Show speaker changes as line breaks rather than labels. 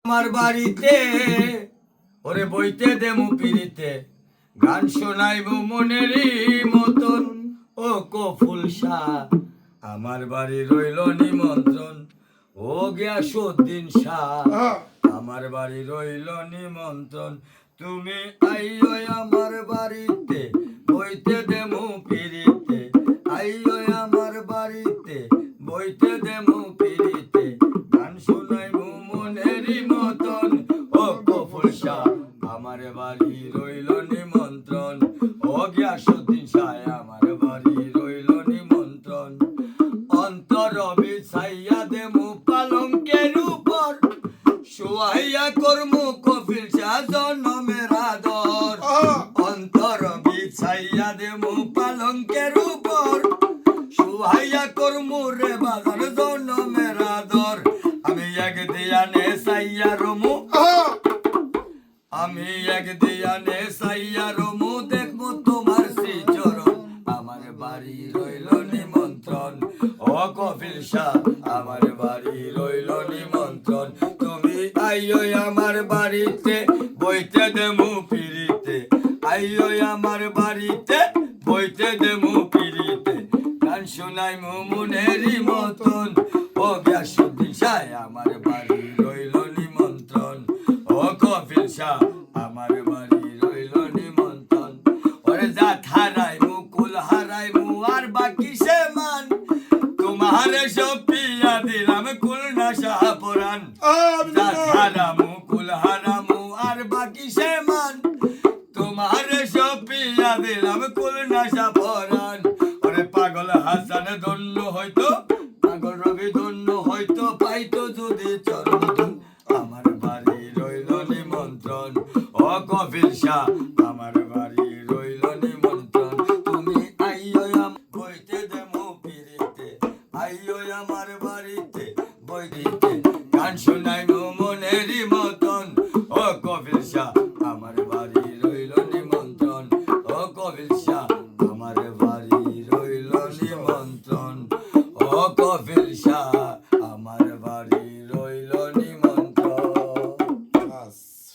আমার বাড়িতে ওরে বইতে দেমু পিড়িতে গান শোনাইব মনেরই মতন ও কফুল শাহ আমার বাড়ি রইল নিমন্ত্রণ ও গিয়াসউদ্দিন শাহ আমার বাড়ি রইল নিমন্ত্রণ তুমি আইও আমার বাড়িতে বইতে দেমু পিড়িতে আইও আমার বাড়িতে বইতে দেমু পিড়িতে গান শোনাইবো মনেরই মতন ও কফুল শাহ আমার বাড়ি রইল নিমন্ত্রণ ও গিয়াসউদ্দিন শাহ আমার বাড়ি রইল নিমন্ত্রণ অন্তর বিছাইয়া দেমু পালঙ্কের উপর শুয়াইয়া করমু কফিল শাহ জনমের আদর অন্তর বিছাইয়া দেমু পালঙ্কের উপর শুয়াইয়া করমু রে বাজার জনমের আদর আমি এক দিয়ানে সাইয়া রমু আমি এক দিয়ানে সাইয়া রমু দেখবো তোমার শ্রীচরণ আমার বাড়ি রইল নিমন্ত্রণ ও কফিল শাহ আমার বাড়ি রইল নিমন্ত্রণ তুমি আইও আমার বাড়িতে বইতে দেমু পিড়িতে আইও আমার বাড়িতে বইতে দেমু পিড়িতে গান শোনাইমু মনেরই মতন ও গিয়াসউদ্দিন শাহ আমার